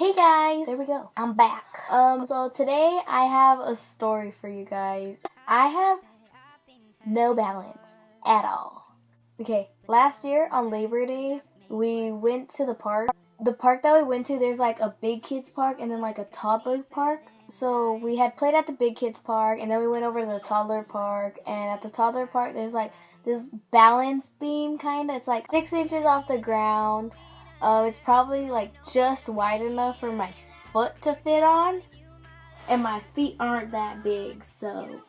Hey guys! There we go. I'm back. So today I have a story for you guys. I have no balance at all. Okay, last year on Labor Day, we went to the park. The park that we went to, there's like a big kids park and then like a toddler park. So we had played at the big kids park and then we went over to the toddler park. And at the toddler park, there's like this balance beam kinda. It's like 6 inches off the ground. It's probably like just wide enough for my foot to fit on. And my feet aren't that big, so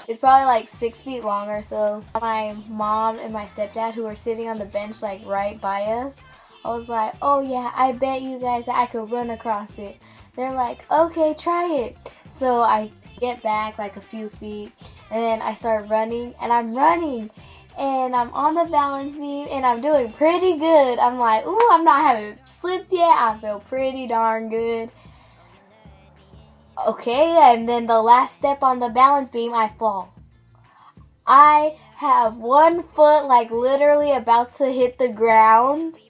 it's probably like 6 feet long or so. My mom and my stepdad, who were sitting on the bench like right by us, I was like, oh yeah, I bet you guys that I could run across it. They're like, okay, try it. So I get back like a few feet and then I start running and I'm running. And I'm on the balance beam and I'm doing pretty good. I'm like, ooh, I'm not having slipped yet. I feel pretty darn good. Okay, and then the last step on the balance beam, I fall. I have one foot like literally about to hit the ground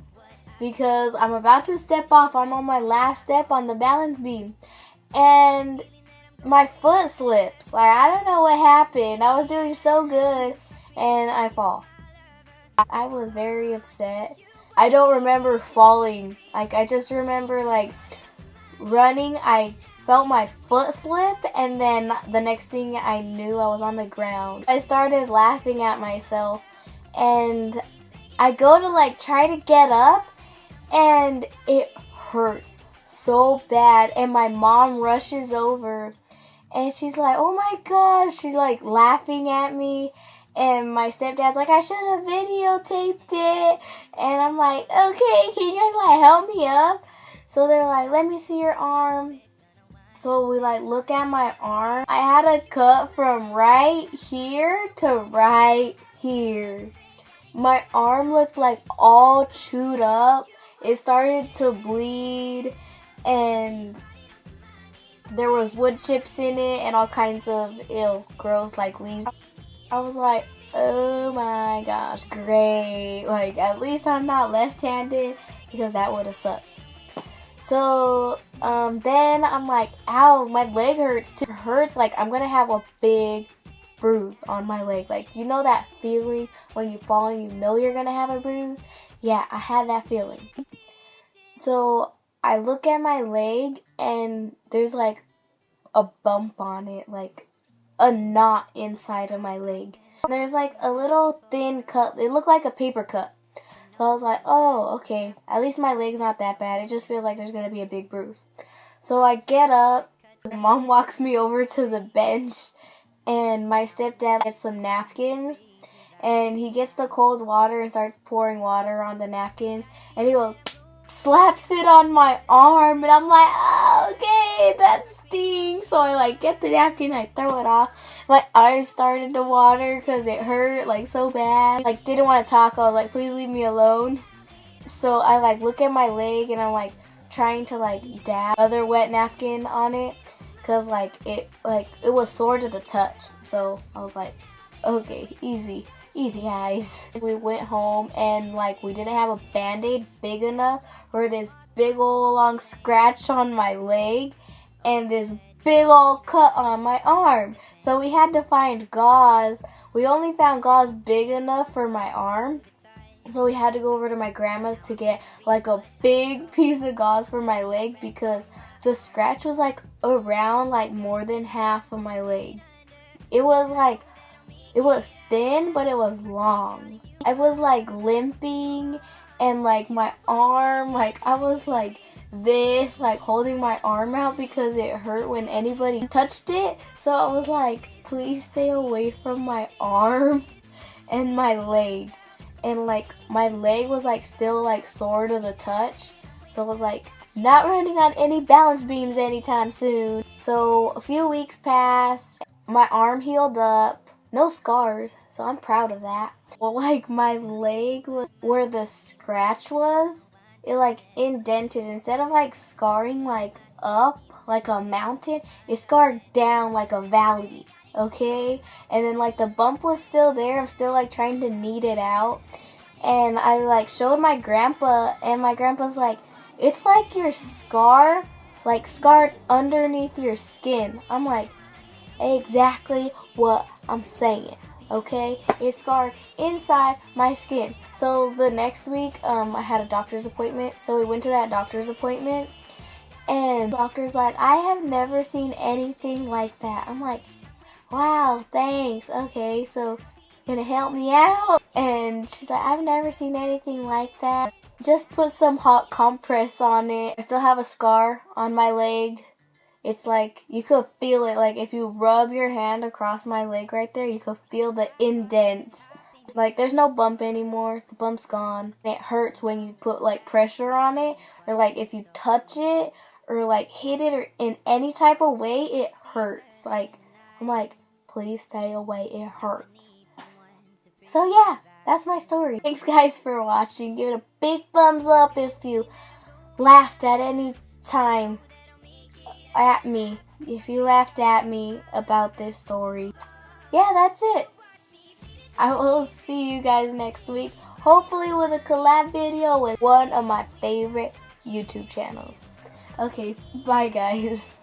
because I'm about to step off. I'm on my last step on the balance beam. And my foot slips. Like, I don't know what happened. I was doing so good. And I fall. I was very upset. I don't remember falling. Like, I just remember, like, running. I felt my foot slip, and then the next thing I knew, I was on the ground. I started laughing at myself, and I go to, like, try to get up, and it hurts so bad. And my mom rushes over, and she's like, oh my gosh. She's, like, laughing at me. And my stepdad's like, I should have videotaped it. And I'm like, okay, can you guys like help me up? So they're like, let me see your arm. So we like look at my arm. I had a cut from right here to right here. My arm looked like all chewed up. It started to bleed and there was wood chips in it and all kinds of gross like leaves. I was like, oh my gosh, great. Like, at least I'm not left-handed because that would have sucked. So, then I'm like, ow, my leg hurts too. It hurts like I'm going to have a big bruise on my leg. Like, you know that feeling when you fall and you know you're going to have a bruise? Yeah, I had that feeling. So, I look at my leg and there's like a bump on it, like a knot inside of my leg. There's like a little thin cut. It looked like a paper cut. So I was like, oh, okay. At least my leg's not that bad. It just feels like there's going to be a big bruise. So I get up. Mom walks me over to the bench. And my stepdad gets some napkins. And he gets the cold water and starts pouring water on the napkins. And he goes, slaps it on my arm. And I'm like, oh, okay, that stings. So I like get the napkin and I throw it off. My eyes started to water because it hurt like so bad. Like didn't want to talk. I was like, please leave me alone. So I like look at my leg and I'm like trying to like dab another wet napkin on it because it was sore to the touch. So I was like, okay, easy guys. We went home and like we didn't have a band-aid big enough for this big old long scratch on my leg and this big old cut on my arm. So we had to find gauze. We only found gauze big enough for my arm. So we had to go over to my grandma's to get like a big piece of gauze for my leg because the scratch was like around like more than half of my leg. It was thin, but it was long. I was like limping and like my arm, like I was like this, like holding my arm out because it hurt when anybody touched it. So I was like, please stay away from my arm and my leg. And like my leg was like still like sore to the touch. So I was like, not running on any balance beams anytime soon. So a few weeks passed. My arm healed up. No scars, so I'm proud of that. Well, like my leg was where the scratch was, it like indented. Instead of like scarring like up like a mountain, it scarred down like a valley, okay? And then like the bump was still there. I'm still like trying to knead it out. And I like showed my grandpa and my grandpa's like, It's like your scar, like scarred underneath your skin. I'm like, exactly what I'm saying. Okay, it's scarred inside my skin. So the next week, I had a doctor's appointment. So we went to that doctor's appointment, and the doctor's like, I have never seen anything like that. I'm like, wow, thanks. Okay, so gonna help me out? And she's like, I've never seen anything like that. Just put some hot compress on it. I still have a scar on my leg. It's like, you could feel it, like if you rub your hand across my leg right there, you could feel the indent. It's like, there's no bump anymore, the bump's gone. It hurts when you put like pressure on it, or like if you touch it, or like hit it, or in any type of way, it hurts. Like, I'm like, please stay away, it hurts. So yeah, that's my story. Thanks guys for watching. Give it a big thumbs up if you laughed at any time at me. If you laughed at me about this story. Yeah, that's it. I will see you guys next week. Hopefully with a collab video with one of my favorite YouTube channels. Okay, bye guys.